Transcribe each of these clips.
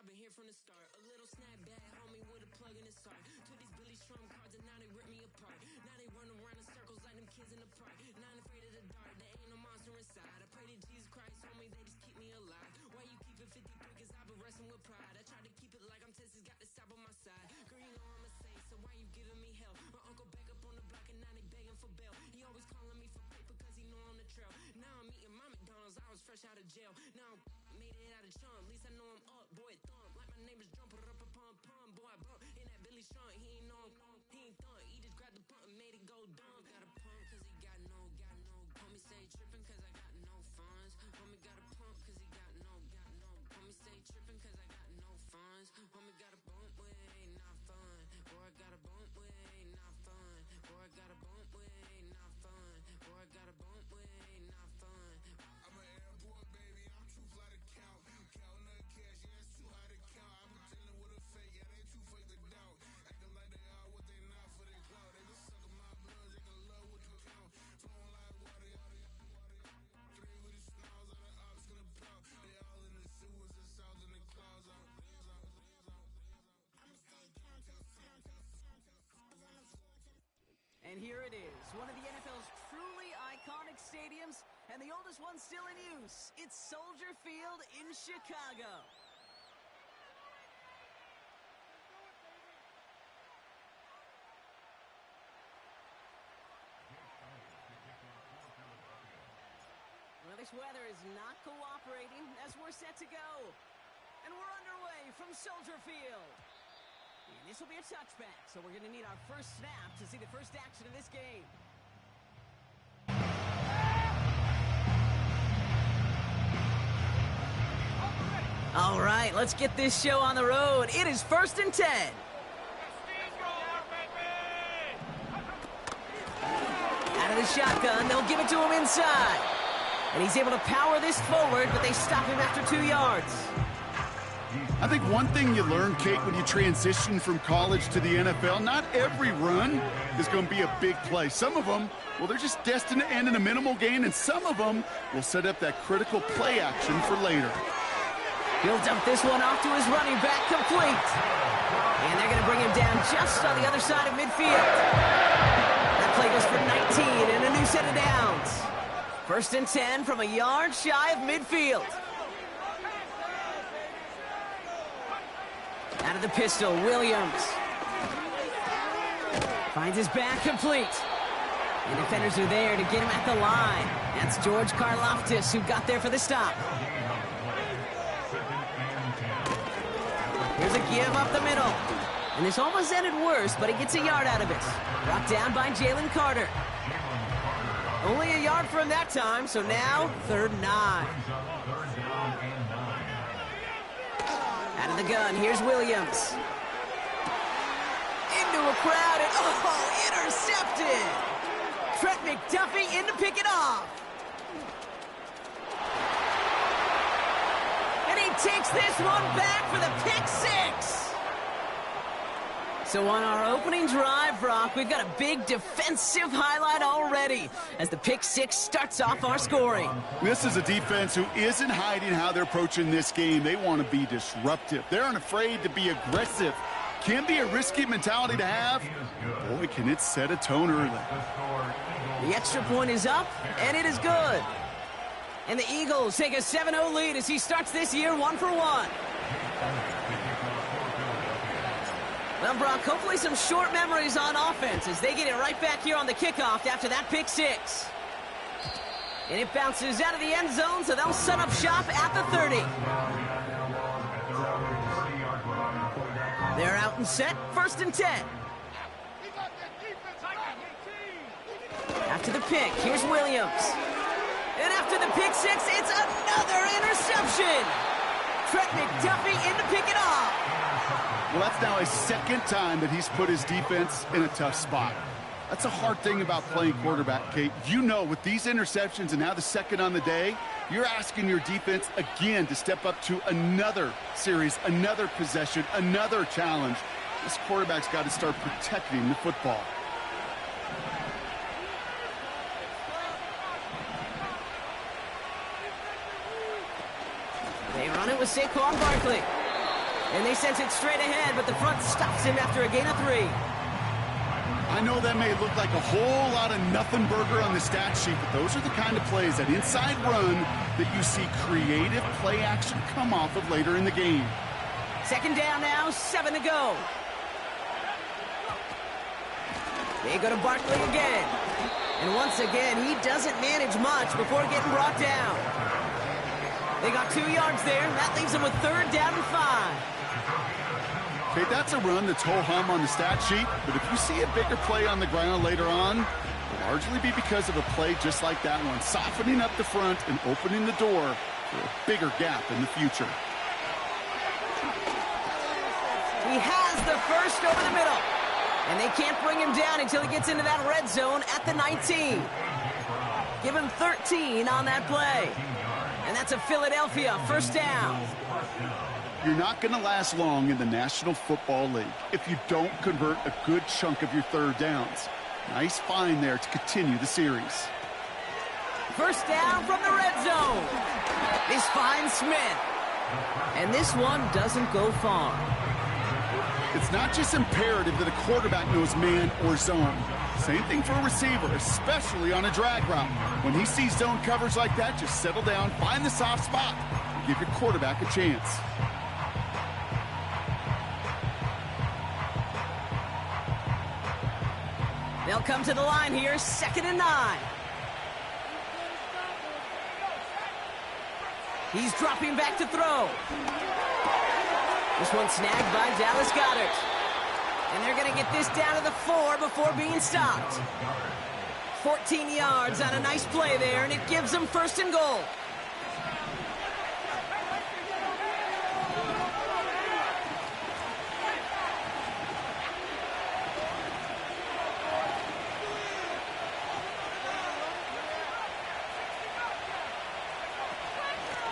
been here from the start. A little snapback, homie, with a plug in his heart. To these Billy Strum cards and now they rip me apart. Now they run around in circles like them kids in the park. Now I'm afraid of the dark, there ain't no monster inside. I pray to Jesus Christ, homie, they just keep me alive. Why you keep it 53? Cause I've been wrestling with pride. I try to keep it like I'm Texas, got the stop on my side. Girl, you know I'm a saint, so why you giving me hell? My uncle back up on the block and now they begging for bail. He always calling me for paper cause he know I'm the trail. Now I'm eating my McDonald's, I was fresh out of jail. Now I made it out of chum, at least I know I'm up, boy, thump. Like my name is Jumper up a pum pum, boy, I bump. In that Billy Strong, he ain't know I'm he ain't thump. He just grabbed the pump and made it go dumb. Got a pump cause he got no. Homie stay tripping cause I got no funds. Homie got a pump cause he got no. Homie stay tripping cause I got no funds. Homie got a bump with ain't not fun. Boy, I got a bump with ain't not fun. Boy, I got a bump with ain't not fun. Boy, I got a bump with ain't not fun. I'm an airport baby, I'm too fly to count. Counting the cash, yeah, it's too high to count. I'm dealing with a fake, yeah, they too fake to doubt. Acting like they are what they not for their clout. They just sucking my blood, they can love what you count. Flowing like water, three with the smiles on the ops gonna plow. They all in the sewers, the south in the clouds. And here it is, one of the NFL's truly iconic stadiums, and the oldest one still in use. It's Soldier Field in Chicago. Well, this weather is not cooperating as we're set to go. And we're underway from Soldier Field. And this will be a touchback, so we're going to need our first snap to see the first action of this game. All right, let's get this show on the road. It is 1st and 10. Out of the shotgun, they'll give it to him inside. And he's able to power this forward, but they stop him after 2 yards. I think one thing you learn, Kate, when you transition from college to the NFL, not every run is going to be a big play. Some of them, well, they're just destined to end in a minimal gain, and some of them will set up that critical play action for later. He'll dump this one off to his running back, complete. And they're going to bring him down just on the other side of midfield. That play goes for 19 and a new set of downs. 1st and 10 from a yard shy of midfield. Out of the pistol, Williams. Finds his back, complete. The defenders are there to get him at the line. That's George Karlaftis who got there for the stop. Here's a give up the middle. And this almost ended worse, but he gets a yard out of it. Brought down by Jalen Carter. Only a yard for him that time, so now 3rd and 9. Out of the gun, here's Williams. Into a crowd, and intercepted! Trent McDuffie in to pick it off. And he takes this one back for the pick 6. So on our opening drive, Brock, we've got a big defensive highlight already as the pick 6 starts off our scoring. This is a defense who isn't hiding how they're approaching this game. They want to be disruptive. They're unafraid to be aggressive. Can be a risky mentality to have. Boy, can it set a tone early. The extra point is up, and it is good. And the Eagles take a 7-0 lead as he starts this year 1 for 1. Well, Brock, hopefully some short memories on offense as they get it right back here on the kickoff after that pick 6. And it bounces out of the end zone, so they'll set up shop at the 30. They're out and set, 1st and 10. After the pick, here's Williams. And after the pick 6, it's another interception. Trent McDuffie in to pick it off. Well, that's now his 2nd time that he's put his defense in a tough spot. That's a hard thing about playing quarterback, Kate. You know, with these interceptions and now the 2nd on the day, you're asking your defense again to step up to another series, another possession, another challenge. This quarterback's got to start protecting the football. They run it with Saquon Barkley. And they sent it straight ahead, but the front stops him after a gain of 3. I know that may look like a whole lot of nothing burger on the stat sheet, but those are the kind of plays, that inside run, that you see creative play action come off of later in the game. Second down now, 7 to go. They go to Barkley again. And once again, he doesn't manage much before getting brought down. They got 2 yards there. That leaves them with 3rd down and 5. Okay, that's a run that's ho-hum on the stat sheet, but if you see a bigger play on the ground later on, it'll largely be because of a play just like that one, softening up the front and opening the door for a bigger gap in the future. He has the first over the middle, and they can't bring him down until he gets into that red zone at the 19. Give him 13 on that play, and that's a Philadelphia first down. You're not going to last long in the National Football League if you don't convert a good chunk of your 3rd downs. Nice find there to continue the series. First down from the red zone. This finds Smith. And this one doesn't go far. It's not just imperative that a quarterback knows man or zone. Same thing for a receiver, especially on a drag route. When he sees zone coverage like that, just settle down, find the soft spot, and give your quarterback a chance. They'll come to the line here, 2nd and 9. He's dropping back to throw. This one snagged by Dallas Goedert. And they're going to get this down to the 4 before being stopped. 14 yards on a nice play there, and it gives them 1st and goal.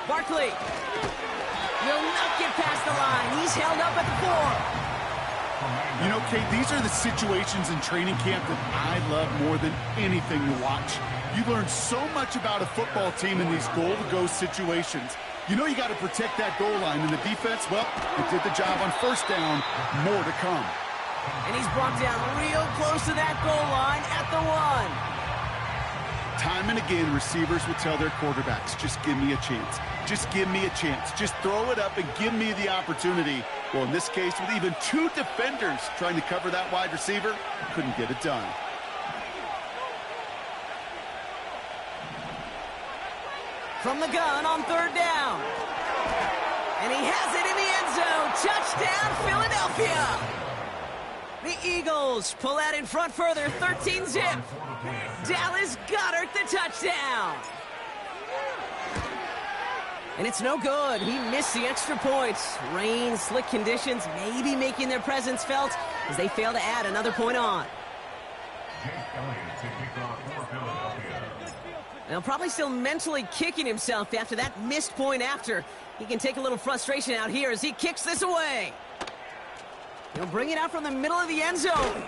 Barkley will not get past the line. He's held up at the 4. You know, Kate, these are the situations in training camp that I love more than anything to watch. You learn so much about a football team in these goal-to-go situations. You know you got to protect that goal line, and the defense, well, it did the job on 1st down. More to come. And he's brought down real close to that goal line at the 1. Time and again, receivers will tell their quarterbacks, just give me a chance. Just give me a chance. Just throw it up and give me the opportunity. Well, in this case, with even 2 defenders trying to cover that wide receiver, couldn't get it done. From the gun on 3rd down. And he has it in the end zone. Touchdown, Philadelphia. The Eagles pull out in front further, 13-zip. Dallas Goedert the touchdown. And it's no good. He missed the extra points. Rain, slick conditions, maybe making their presence felt as they fail to add another point on. Now, probably still mentally kicking himself after that missed point after. He can take a little frustration out here as he kicks this away. He'll bring it out from the middle of the end zone.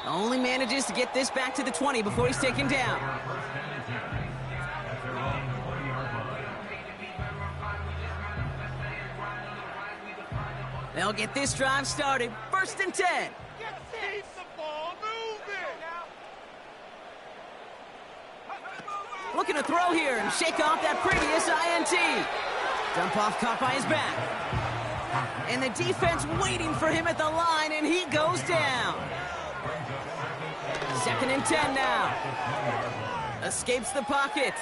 Only manages to get this back to the 20 before he's taken down. They'll get this drive started. 1st and 10. Keep the ball moving. Looking to throw here and shake off that previous INT. Dump off caught by his back. And the defense waiting for him at the line, and he goes down. 2nd and 10 now. Escapes the pocket.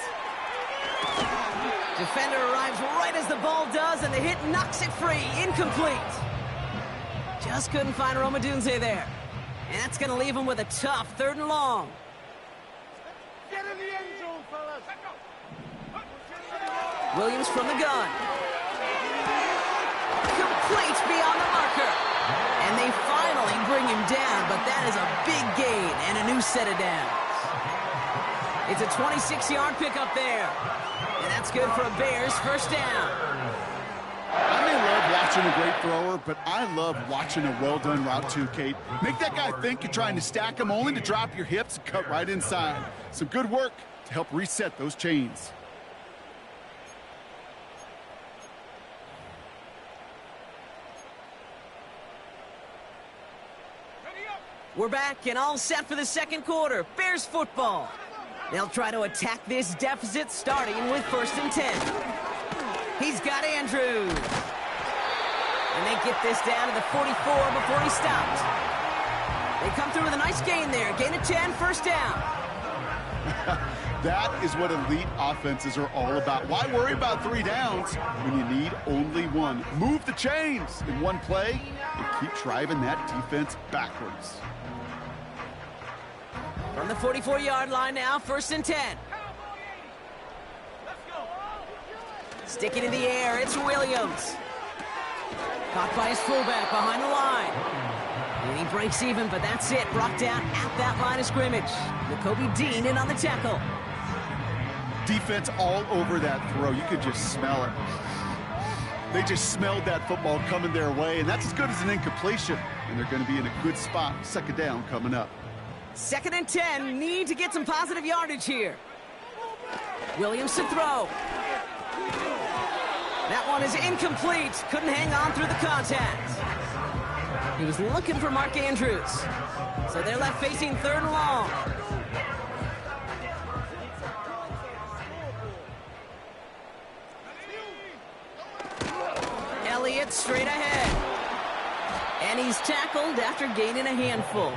Defender arrives right as the ball does, and the hit knocks it free. Incomplete. Just couldn't find Rome Odunze there. And that's going to leave him with a tough 3rd and long. Get in the end zone, fellas. Williams from the gun. Complete beyond the marker. And they finally bring him down, but that is a big gain and a new set of downs. It's a 26-yard pickup there. And that's good for a Bears first down. I may love watching a great thrower, but I love watching a well-done route too, Kate. Make that guy think you're trying to stack him only to drop your hips and cut right inside. Some good work to help reset those chains. We're back and all set for the second quarter. Bears football. They'll try to attack this deficit starting with 1st and 10. He's got Andrews. And they get this down to the 44 before he stopped. They come through with a nice gain there. Gain of 10, 1st down. That is what elite offenses are all about. Why worry about 3 downs when you need only 1? Move the chains in 1 play and keep driving that defense backwards. From the 44-yard line now, 1st and 10. Sticking in the air, it's Williams. Caught by his fullback behind the line. And he breaks even, but that's it. Brought down at that line of scrimmage. Nakobe Dean in on the tackle. Defense all over that throw. You could just smell it. They just smelled that football coming their way, and that's as good as an incompletion. And they're going to be in a good spot. 2nd down coming up. 2nd and 10. Need to get some positive yardage here. Williams to throw. That one is incomplete. Couldn't hang on through the contact. He was looking for Mark Andrews. So they're left facing 3rd and long. Elliott straight ahead. And he's tackled after gaining a handful.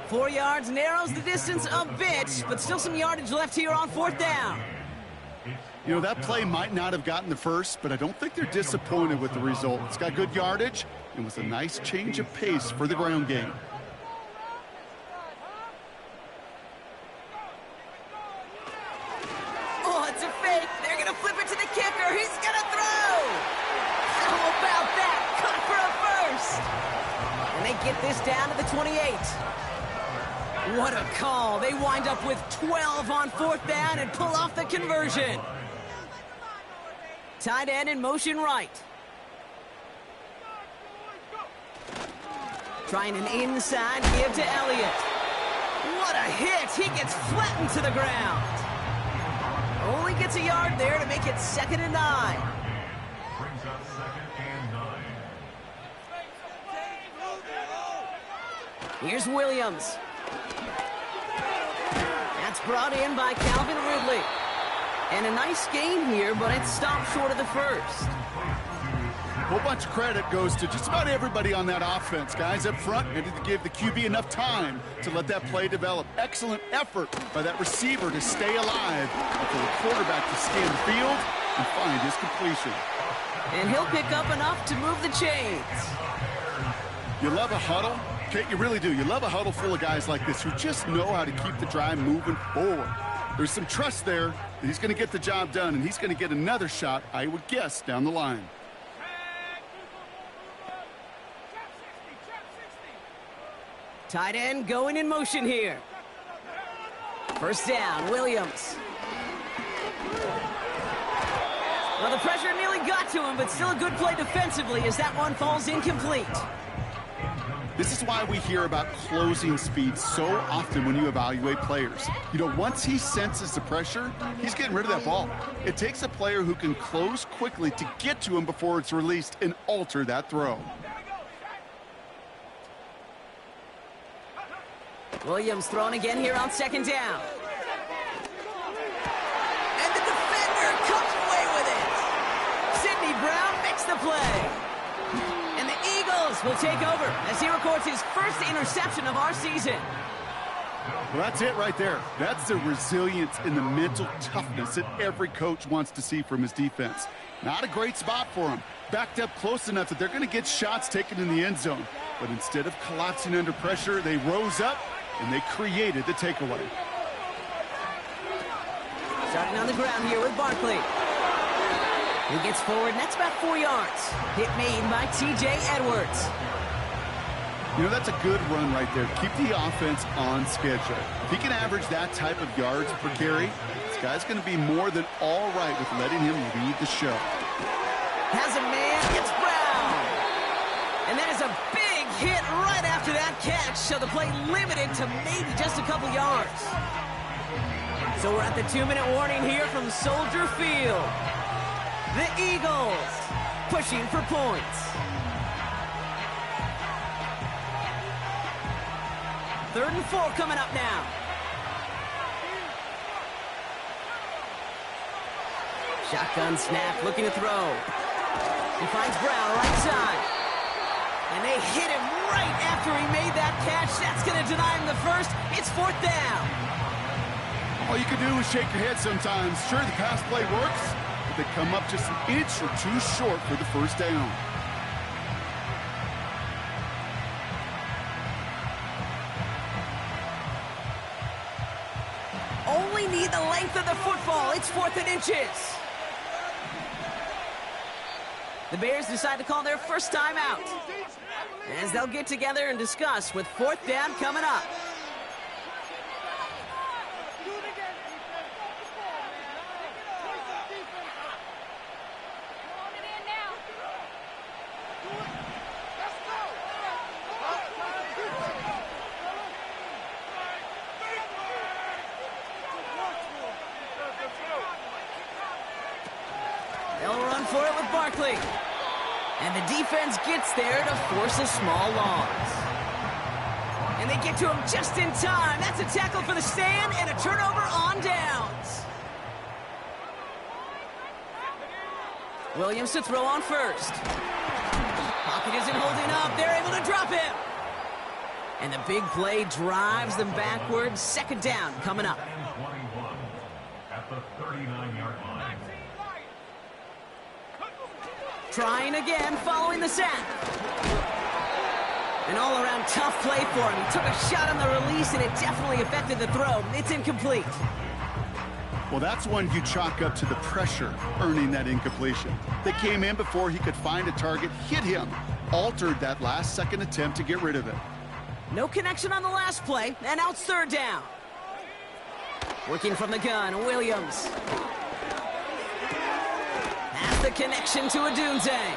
4 yards, narrows the distance a bit, but still some yardage left here on 4th down. You know, that play might not have gotten the first, but I don't think they're disappointed with the result. It's got good yardage. It was a nice change of pace for the ground game. Oh, it's a fake. They're going to flip it to the kicker. He's going to throw. How about that? Cut for a first. And they get this down to the 28. What a call. They wind up with 12 on 4th down and pull off the conversion. Tight end in motion right. Trying an inside give to Elliott. What a hit. He gets flattened to the ground. Only gets a yard there to make it 2nd and 9. Brings up 2nd and 9. Here's Williams. That's brought in by Calvin Ridley. And a nice gain here, but it stopped short of the first. A whole bunch of credit goes to just about everybody on that offense. Guys up front needed to give the QB enough time to let that play develop. Excellent effort by that receiver to stay alive and for the quarterback to scan the field and find his completion. And he'll pick up enough to move the chains. You love a huddle? Kate, you really do. You love a huddle full of guys like this who just know how to keep the drive moving forward. There's some trust there that he's going to get the job done, and he's going to get another shot, I would guess, down the line. Tight end going in motion here. 1st down, Williams. Well, the pressure nearly got to him, but still a good play defensively as that one falls incomplete. This is why we hear about closing speed so often when you evaluate players. You know, once he senses the pressure, he's getting rid of that ball. It takes a player who can close quickly to get to him before it's released and alter that throw. Williams throwing again here on 2nd down. And the defender comes away with it. Sidney Brown makes the play. And the Eagles will take over as he records his first interception of our season. Well, that's it right there. That's the resilience and the mental toughness that every coach wants to see from his defense. Not a great spot for him. Backed up close enough that they're going to get shots taken in the end zone. But instead of collapsing under pressure, they rose up and they created the takeaway. Starting on the ground here with Barkley. He gets forward, and that's about 4 yards. Hit made by T.J. Edwards. You know, that's a good run right there. Keep the offense on schedule. If he can average that type of yards per carry, this guy's going to be more than all right with letting him lead the show. Has a man, it's Brown. And that is a big hit right after that catch, so the play limited to maybe just a couple yards. So we're at the 2-minute warning here from Soldier Field. The Eagles pushing for points. 3rd and 4 coming up now. Shotgun snap, looking to throw. He finds Brown right side. And they hit him right after he made that catch. That's going to deny him the first. It's 4th down. All you can do is shake your head sometimes. Sure, the pass play works, but they come up just an inch or two short for the first down. Only need the length of the football. It's 4th and inches. The Bears decide to call their first time out, as they'll get together and discuss with 4th down coming up. They'll run for it with Barkley. And the defense gets there to force a small loss. And they get to him just in time. That's a tackle for the stand and a turnover on downs. Williams to throw on first. Pocket isn't holding up. They're able to drop him. And the big play drives them backwards. 2nd down coming up. 21 at the 39-yard line. Trying again, following the sack. An all-around tough play for him. He took a shot on the release, and it definitely affected the throw. It's incomplete. Well, that's one you chalk up to the pressure earning that incompletion. They came in before he could find a target, hit him, altered that last-second attempt to get rid of it. No connection on the last play, and now it's 3rd down. Working from the gun, Williams. That's the connection to Odunze.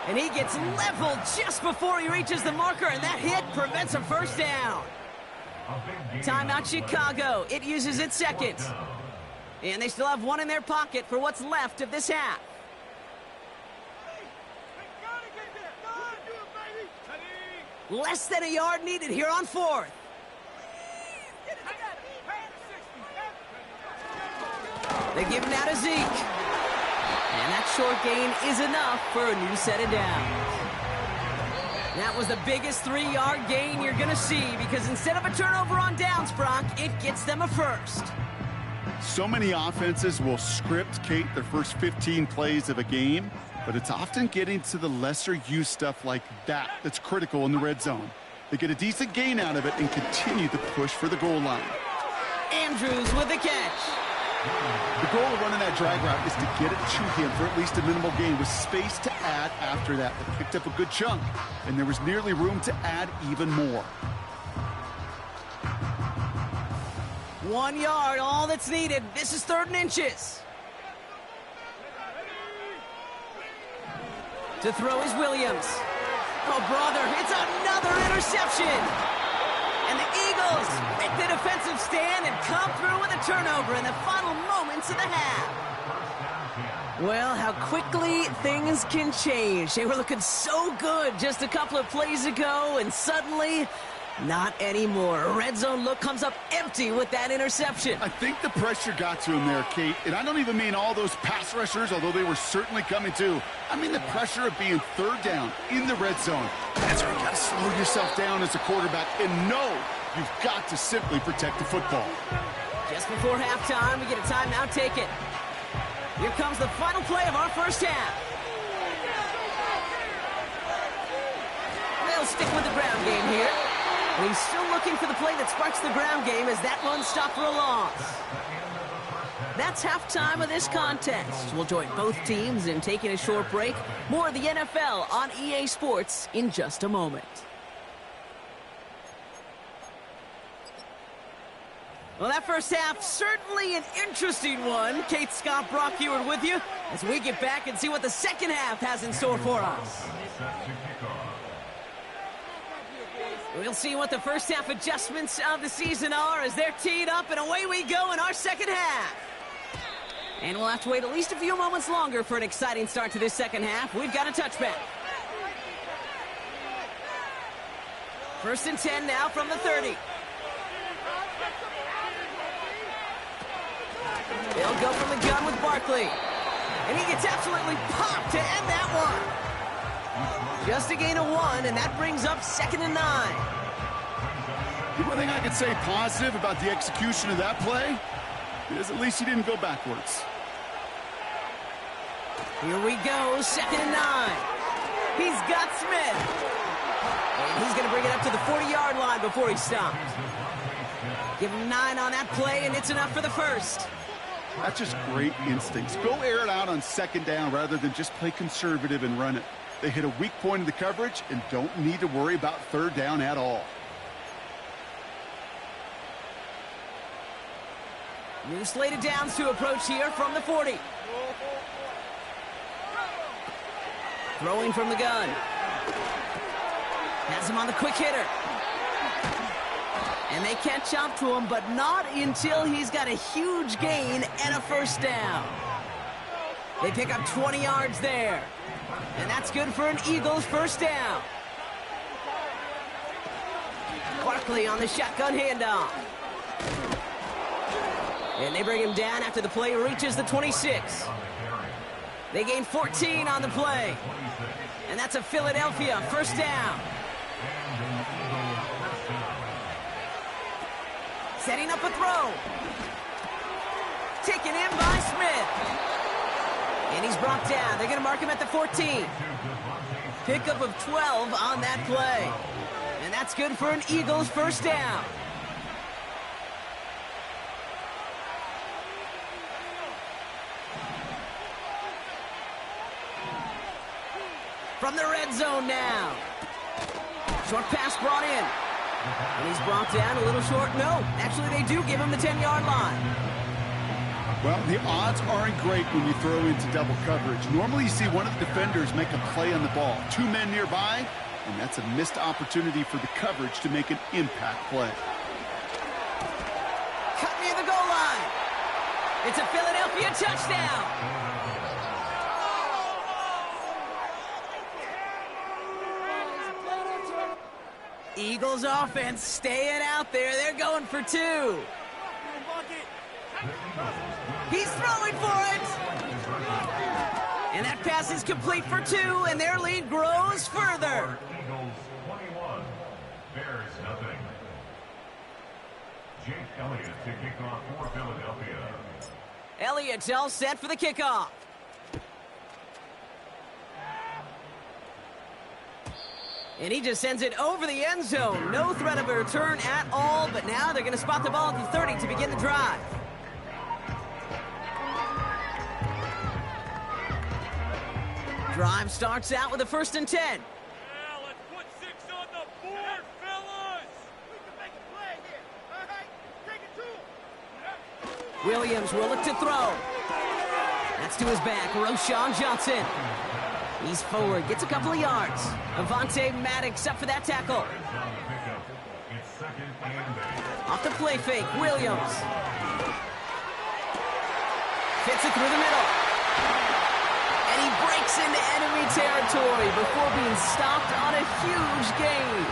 And he gets leveled just before he reaches the marker, and that hit prevents a first down. Timeout Chicago. It uses its 2nd. And they still have one in their pocket for what's left of this half. Less than a yard needed here on 4th. They give him now to Zeke. And that short gain is enough for a new set of downs. That was the biggest 3-yard gain you're going to see, because instead of a turnover on downs, Brock, it gets them a first. So many offenses will script, Kate, their first 15 plays of a game, but it's often getting to the lesser-used stuff like that that's critical in the red zone. They get a decent gain out of it and continue to push for the goal line. Andrews with the catch. The goal of running that drag route is to get it to him for at least a minimal gain with space to add after that. They picked up a good chunk, and there was nearly room to add even more. 1 yard, all that's needed. This is 3rd and inches. To throw is Williams. Oh, brother, it's another interception. And the Eagles make the defensive stand and come through with a turnover in the final moments of the half. Well, how quickly things can change. They were looking so good just a couple of plays ago, and suddenly, not anymore. A red zone look comes up empty with that interception. I think the pressure got to him there, Kate. And I don't even mean all those pass rushers, although they were certainly coming too. I mean the pressure of being 3rd down in the red zone. That's where you got to slow yourself down as a quarterback and know you've got to simply protect the football. Just before halftime, we get a timeout taken. Here comes the final play of our first half. They'll stick with the ground game here. And he's still looking for the play that sparks the ground game as that run stopped for a loss. That's halftime of this contest. We'll join both teams in taking a short break. More of the NFL on EA Sports in just a moment. Well, that first half, certainly an interesting one. Kate, Scott, Brock Ewart with you as we get back and see what the second half has in store for us. We'll see what the first half adjustments of the season are as they're teed up, and away we go in our second half. And we'll have to wait at least a few moments longer for an exciting start to this second half. We've got a touchback. First and 10 now from the 30. They'll go from the gun with Barkley. And he gets absolutely popped to end that one. Just a gain of 1, and that brings up 2nd and 9. The one thing I could say positive about the execution of that play is at least he didn't go backwards. Here we go, 2nd and 9. He's got Smith. And he's going to bring it up to the 40-yard line before he stops. Give him 9 on that play, and it's enough for the first. That's just great instincts. Go air it out on 2nd down rather than just play conservative and run it. They hit a weak point in the coverage and don't need to worry about 3rd down at all. New slate of downs to approach here from the 40. Throwing from the gun. Has him on the quick hitter. And they catch up to him, but not until he's got a huge gain and a 1st down. They pick up 20 yards there. And that's good for an Eagles 1st down. Barkley on the shotgun handoff. And they bring him down after the play reaches the 26. They gain 14 on the play. And that's a Philadelphia 1st down. Setting up a throw. Taken in by Smith. And he's brought down. They're going to mark him at the 14. Pickup of 12 on that play. And that's good for an Eagles 1st down. From the red zone now. Short pass brought in. And he's brought down a little short. No, actually they do give him the 10-yard line. Well, the odds aren't great when you throw into double coverage. Normally you see one of the defenders make a play on the ball. 2 men nearby, and that's a missed opportunity for the coverage to make an impact play. Cut near the goal line. It's a Philadelphia touchdown. Eagles offense staying out there. They're going for 2. He's throwing for it. And that pass is complete for 2, and their lead grows further. Eagles 21, Bears nothing. Jake Elliott to kick off for Philadelphia. Elliott's all set for the kickoff. And he just sends it over the end zone. No threat of a return at all, but now they're going to spot the ball at the 30 to begin the drive. Drive starts out with a 1st and 10. Yeah, let's put 6 on the board, fellas! We can make a play here. All right, take it to him. Williams will look to throw. That's to his back, Roschon Johnson. He's forward, gets a couple of yards. Avonte Maddox up for that tackle. It's 2nd and 8. Off the play fake, Williams. Fits it through the middle. And he breaks into enemy territory before being stopped on a huge gain.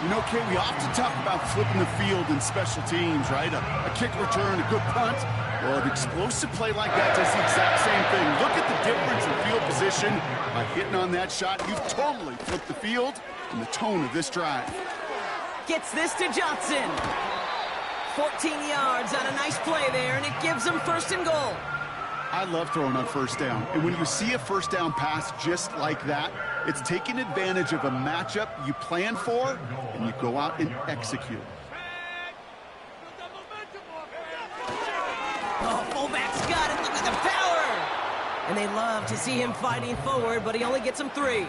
You know, Kate, we often talk about flipping the field in special teams, right? A kick return, a good punt. Well, an explosive play like that does the exact same thing. Look at the difference in field position. By hitting on that shot, you've totally flipped the field and the tone of this drive. Gets this to Johnson. 14 yards on a nice play there, and it gives them 1st and goal. I love throwing on 1st down. And when you see a 1st down pass just like that, it's taking advantage of a matchup you plan for, and you go out and execute. Oh, fullback's got it. Look at the power. And they love to see him fighting forward, but he only gets them 3.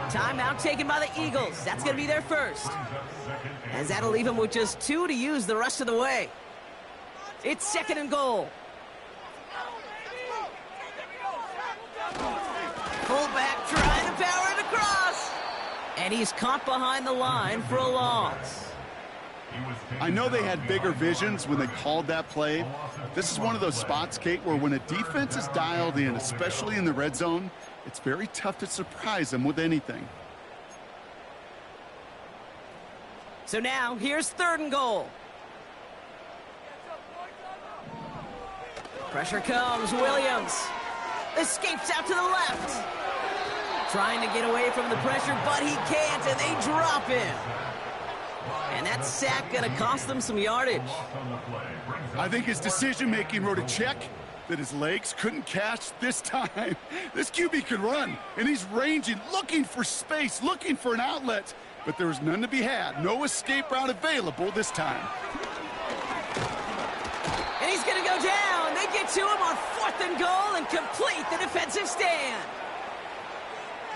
Timeout taken by the Eagles. That's going to be their first. As that'll leave him with just 2 to use the rest of the way. It's 2nd and goal. Fullback trying to power it across. And he's caught behind the line for a loss. I know they had bigger visions when they called that play. This is one of those spots, Kate, where when a defense is dialed in, especially in the red zone, it's very tough to surprise them with anything. So now, here's 3rd and goal. Pressure comes, Williams. Escapes out to the left. Trying to get away from the pressure, but he can't, and they drop him. And that sack gonna cost them some yardage. I think his decision-making wrote a check that his legs couldn't catch this time. This QB could run, and he's ranging, looking for space, looking for an outlet. But there was none to be had. No escape route available this time. And he's gonna go down. They get to him on 4th and goal and complete the defensive stand.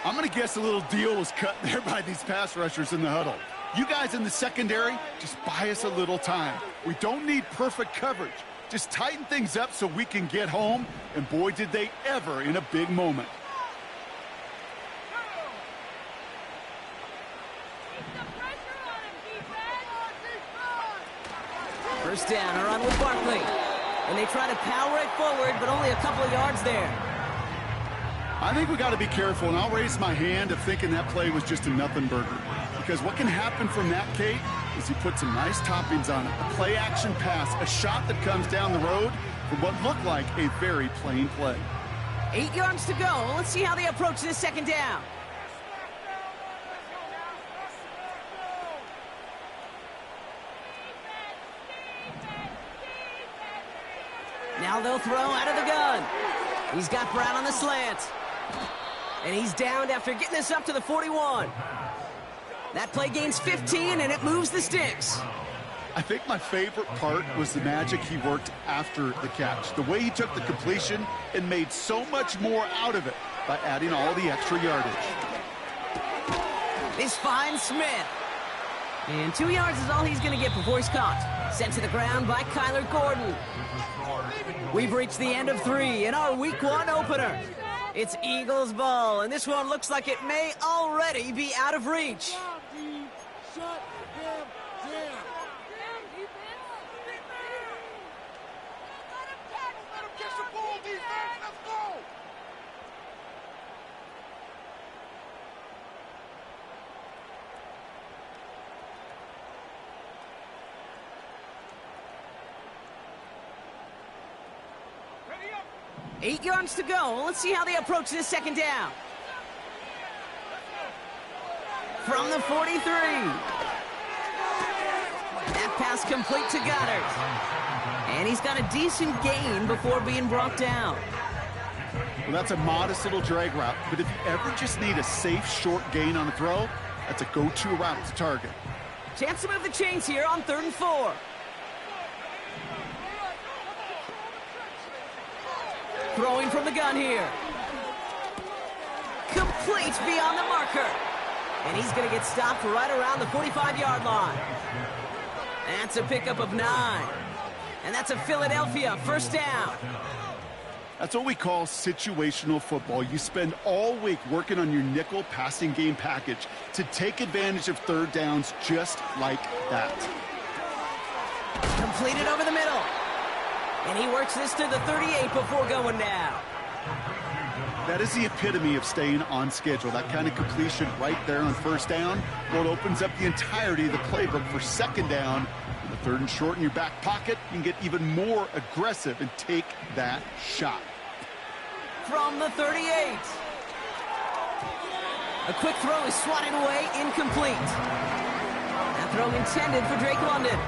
I'm going to guess a little deal was cut there by these pass rushers in the huddle. You guys in the secondary, just buy us a little time. We don't need perfect coverage. Just tighten things up so we can get home, and boy, did they ever in a big moment. First down, a run with Barkley. And they try to power it forward, but only a couple of yards there. I think we got to be careful, and I'll raise my hand of thinking that play was just a nothing burger. Because what can happen from that, Kate, is he put some nice toppings on it. A play-action pass, a shot that comes down the road for what looked like a very plain play. 8 yards to go. Let's see how they approach this 2nd down. Now they'll throw out of the gun. He's got Brown on the slant. And he's downed after getting this up to the 41. That play gains 15, and it moves the sticks. I think my favorite part was the magic he worked after the catch. The way he took the completion and made so much more out of it by adding all the extra yardage. This finds Smith. And 2 yards is all he's going to get before he's caught. Sent to the ground by Kyler Gordon. We've reached the end of 3 in our Week 1 opener. It's Eagles ball, and this one looks like it may already be out of reach. Shut him down. Let him catch the ball, defense. Let's go. Ready up. 8 yards to go. Let's see how they approach this 2nd down. From the 43. That pass complete to Goddard. And he's got a decent gain before being brought down. Well, that's a modest little drag route, but if you ever just need a safe, short gain on a throw, that's a go-to route to target. Chance to move the chains here on 3rd and 4. Throwing from the gun here. Complete beyond the marker. And he's going to get stopped right around the 45-yard line. That's a pickup of 9. And that's a Philadelphia 1st down. That's what we call situational football. You spend all week working on your nickel passing game package to take advantage of 3rd downs just like that. Completed over the middle. And he works this to the 38 before going down. That is the epitome of staying on schedule. That kind of completion right there on 1st down. Well, it opens up the entirety of the playbook for 2nd down. With the 3rd and short in your back pocket, you can get even more aggressive and take that shot. From the 38. A quick throw is swatted away, incomplete. That throw intended for Drake London.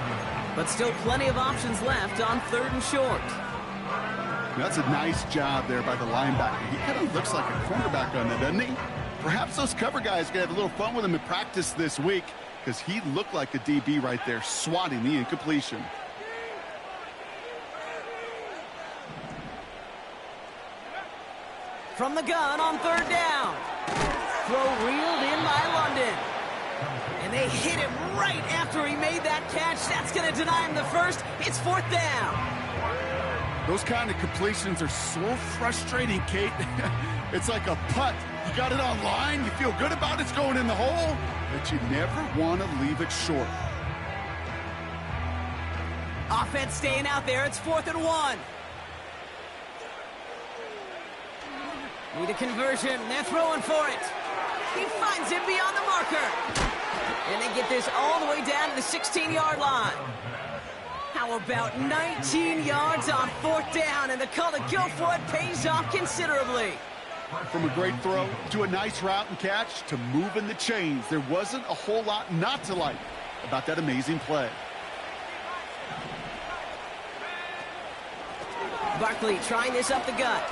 But still plenty of options left on 3rd and short. That's a nice job there by the linebacker. He kind of looks like a cornerback on that, doesn't he? Perhaps those cover guys can have a little fun with him in practice this week, because he looked like a DB right there, swatting the incompletion. From the gun on 3rd down. Throw reeled in by London. And they hit him right after he made that catch. That's going to deny him the 1st. It's 4th down. Those kind of completions are so frustrating, Kate. It's like a putt. You got it on line, you feel good about it's going in the hole, but you never want to leave it short. Offense staying out there. It's 4th and 1. Need a conversion. They're throwing for it. He finds him beyond the marker. And they get this all the way down to the 16-yard line. How about 19 yards on 4th down, and the call to go for it pays off considerably. From a great throw to a nice route and catch to moving the chains, there wasn't a whole lot not to like about that amazing play. Barkley trying this up the gut.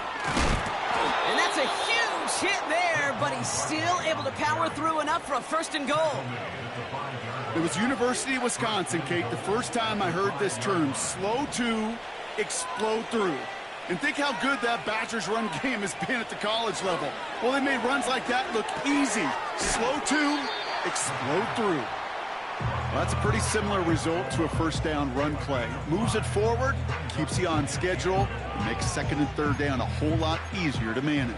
And that's a huge hit there, but he's still able to power through enough for a 1st and goal. It was University of Wisconsin, Kate, the first time I heard this term, slow to explode through. And think how good that Badgers run game has been at the college level. Well, they made runs like that look easy. Slow to explode through. Well, that's a pretty similar result to a 1st down run play. Moves it forward, keeps you on schedule, and makes 2nd and 3rd down a whole lot easier to manage.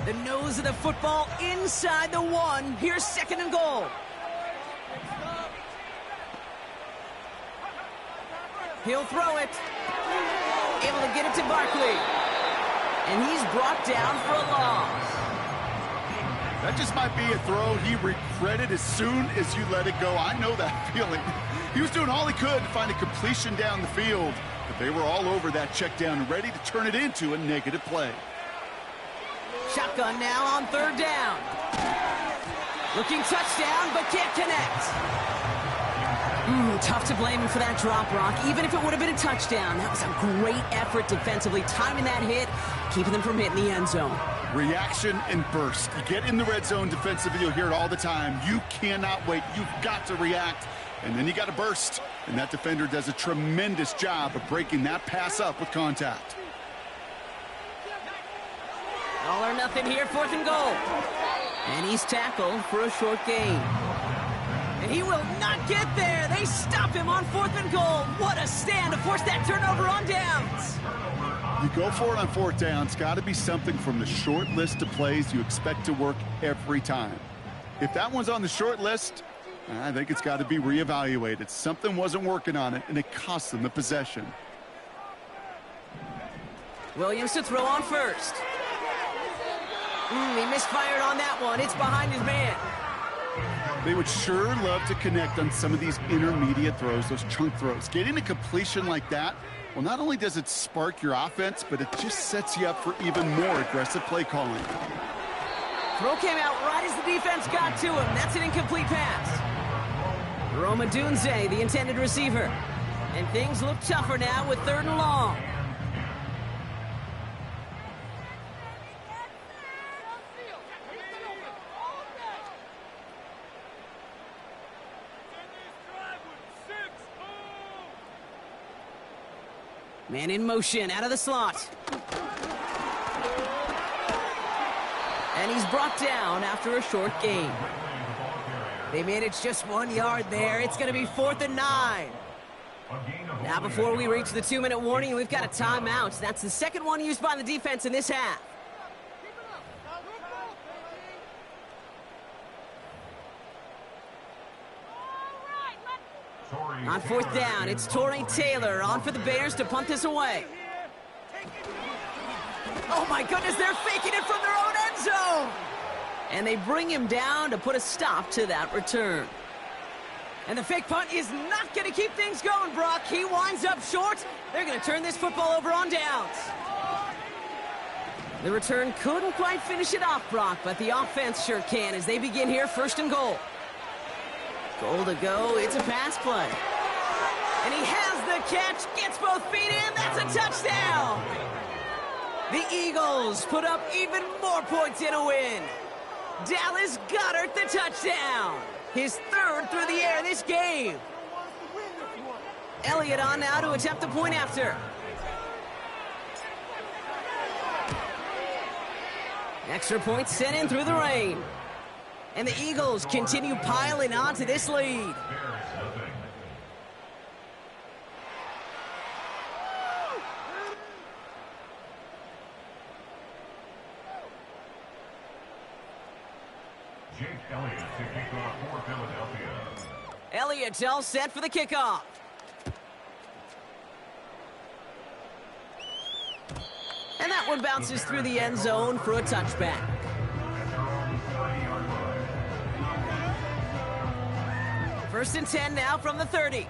The nose of the football inside the 1. Here's 2nd and goal. He'll throw it. Able to get it to Barkley. And he's brought down for a loss. That just might be a throw he regretted as soon as you let it go. I know that feeling. He was doing all he could to find a completion down the field, but they were all over that check down, ready to turn it into a negative play. Shotgun now on 3rd down. Looking touchdown, but can't connect. Tough to blame him for that drop, Brock. Even if it would have been a touchdown, that was a great effort defensively, timing that hit, keeping them from hitting the end zone. Reaction and burst. You get in the red zone defensively, you'll hear it all the time. You cannot wait. You've got to react, and then you got to burst. And that defender does a tremendous job of breaking that pass up with contact. All or nothing here, 4th and goal. And he's tackled for a short gain. And he will not get there. They stop him on 4th and goal. What a stand to force that turnover on downs. You go for it on 4th down. It's got to be something from the short list of plays you expect to work every time. If that one's on the short list, I think it's got to be reevaluated. Something wasn't working on it, and it cost them the possession. Williams to throw on 1st. He misfired on that one. It's behind his man. They would sure love to connect on some of these intermediate throws, those chunk throws. Getting a completion like that, well, not only does it spark your offense, but it just sets you up for even more aggressive play calling. Throw came out right as the defense got to him. That's an incomplete pass. Roma Dunze, the intended receiver. And things look tougher now with 3rd and long. Man in motion, out of the slot. And he's brought down after a short gain. They managed just 1 yard there. It's going to be 4th and 9. Now, before we reach the 2-minute warning, we've got a timeout. That's the 2nd one used by the defense in this half. On 4th down, it's Torrey Taylor on for the Bears to punt this away. Oh my goodness, they're faking it from their own end zone! And they bring him down to put a stop to that return. And the fake punt is not going to keep things going, Brock. He winds up short. They're going to turn this football over on downs. The return couldn't quite finish it off, Brock, but the offense sure can as they begin here, 1st and goal. Goal to go, it's a pass play. And he has the catch, gets both feet in, that's a touchdown! The Eagles put up even more points in a win. Dallas Goedert the touchdown. His 3rd through the air this game. Elliott on now to attempt the point after. Extra point sent in through the rain. And the Eagles continue piling on to this lead. Jake Elliott to kick off for Philadelphia. Elliott's all set for the kickoff. And that one bounces through the end zone for a touchback. First and 10 now from the 30.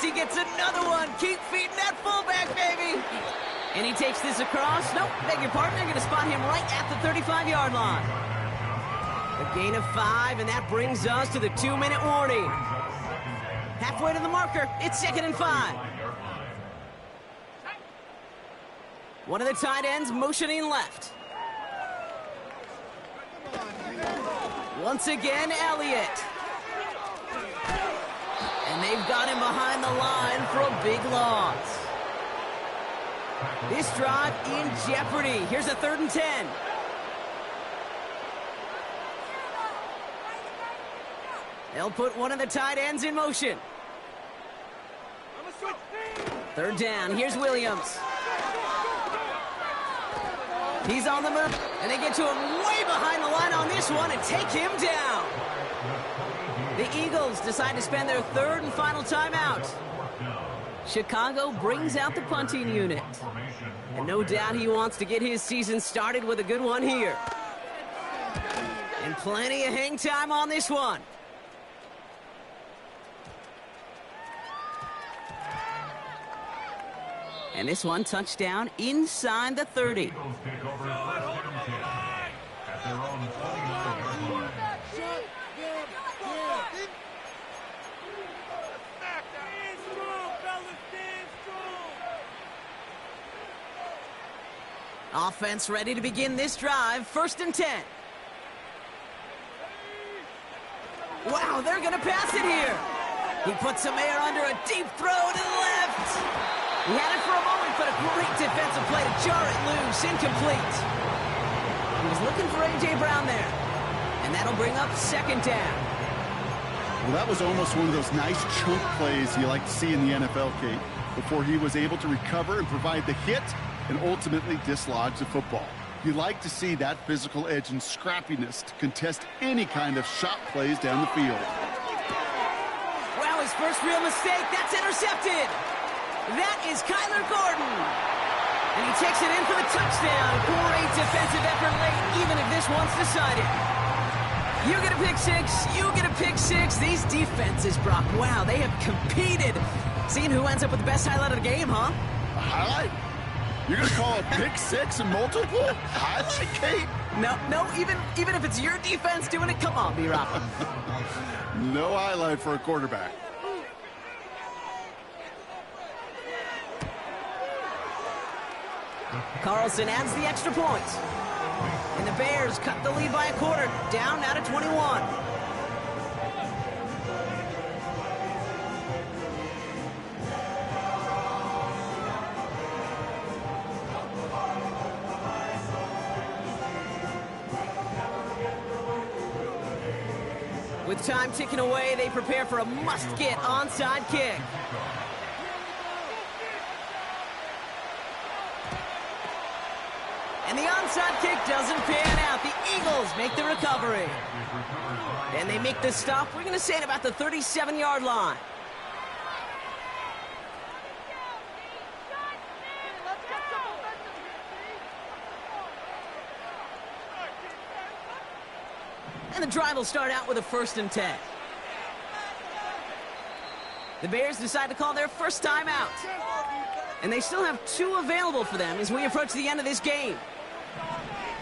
He gets another one. Keep feeding that fullback, baby. And he takes this across. Nope, beg your pardon. They're going to spot him right at the 35-yard line. A gain of 5, and that brings us to the 2-minute warning. Halfway to the marker. It's 2nd and 5. One of the tight ends motioning left. Once again, Elliott. And they've got him behind the line for a big loss. This drive in jeopardy. Here's a 3rd and 10. They'll put one of the tight ends in motion. 3rd down. Here's Williams. He's on the move. And they get to him way behind the line on this one and take him down. The Eagles decide to spend their 3rd and final timeout. Chicago brings out the punting unit. And no doubt he wants to get his season started with a good one here. And plenty of hang time on this one. And this one touchdown inside the 30. Eagles take over 1st and 10 at their own 49-yard line. Offense ready to begin this drive. 1st and 10. Wow, they're going to pass it here. He puts some air under a deep throw to the left. He had it for a moment, but a great defensive play to jar it loose. Incomplete. He was looking for A.J. Brown there. And that'll bring up 2nd down. Well, that was almost one of those nice chunk plays you like to see in the NFL, Kate, before he was able to recover and provide the hit and ultimately dislodge the football. You like to see that physical edge and scrappiness to contest any kind of shot plays down the field. Wow, his first real mistake. That's intercepted. That is Kyler Gordon. And he takes it in for the touchdown. Great defensive effort late, even if this one's decided. You get a pick six, you get a pick six. These defenses, Brock, wow, they have competed. Seeing who ends up with the best highlight of the game, huh? A highlight? You're going to call a pick six and multiple? Highlight, Kate? No, even if it's your defense doing it, come on, B-Rock. No highlight for a quarterback. Carlson adds the extra point. And the Bears cut the lead by a quarter, down now to 21. With time ticking away, they prepare for a must-get onside kick. And the onside kick doesn't pan out. The Eagles make the recovery. And they make the stop, we're going to say, at about the 37-yard line. And the drive will start out with a 1st and 10. The Bears decide to call their first timeout. And they still have 2 available for them as we approach the end of this game.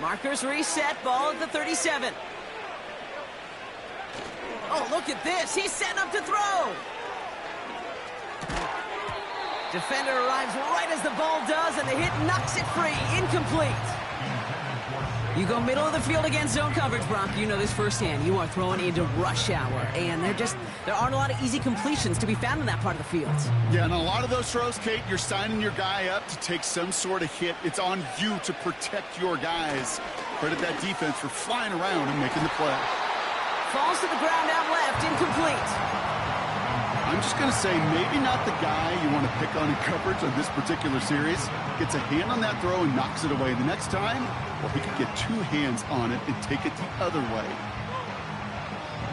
Markers reset, ball at the 37. Oh, look at this. He's setting up to throw. Defender arrives right as the ball does, and the hit knocks it free. Incomplete. You go middle of the field against zone coverage, Brock. You know this firsthand. You are throwing into rush hour, and there aren't a lot of easy completions to be found in that part of the field. Yeah, and a lot of those throws, Kate, you're signing your guy up to take some sort of hit. It's on you to protect your guys. Credit that defense for flying around and making the play. Falls to the ground out left, incomplete. I'm I'm just going to say maybe not the guy you want to pick on in coverage on this particular series. Gets a hand on that throw and knocks it away. The next time, well, he could get two hands on it and take it the other way.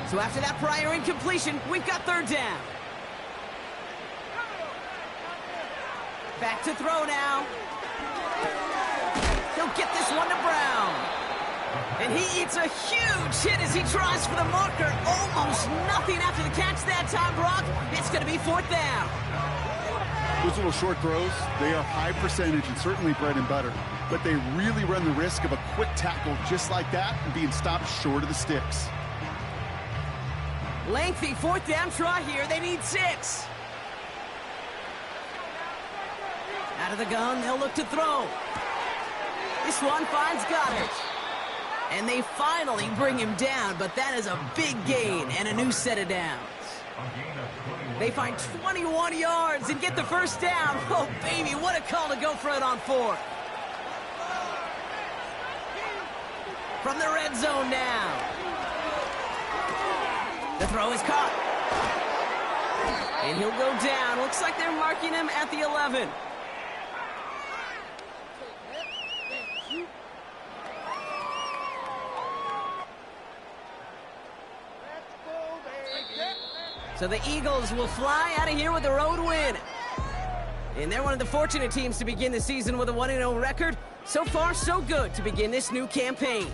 So after that prior incompletion, we've got third down. Back to throw now. He'll get this one to Brown. And he eats a huge hit as he tries for the marker. Almost nothing after the catch that time, Brock. It's going to be fourth down. Those little short throws, they are high percentage and certainly bread and butter. But they really run the risk of a quick tackle just like that and being stopped short of the sticks. Lengthy fourth down try here. They need 6. Out of the gun, they'll look to throw. This one finds Goddard. And they finally bring him down, but that is a big gain and a new set of downs. They find 21 yards and get the first down. Oh, baby, what a call to go for it on 4th. From the red zone now. The throw is caught. And he'll go down. Looks like they're marking him at the 11. So the Eagles will fly out of here with a road win. And they're one of the fortunate teams to begin the season with a 1-0 record. So far, so good to begin this new campaign.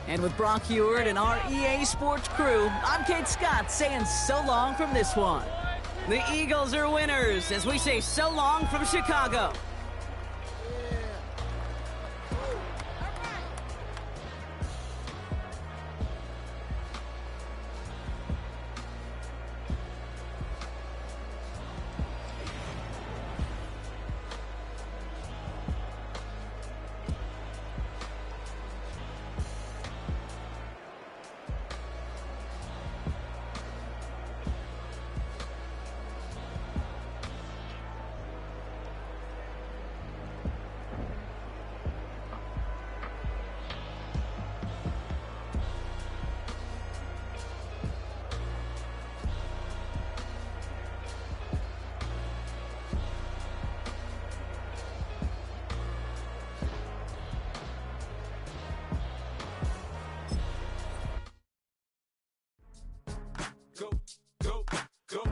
And with Brock Huard and our EA Sports crew, I'm Kate Scott saying so long from this one. The Eagles are winners as we say so long from Chicago.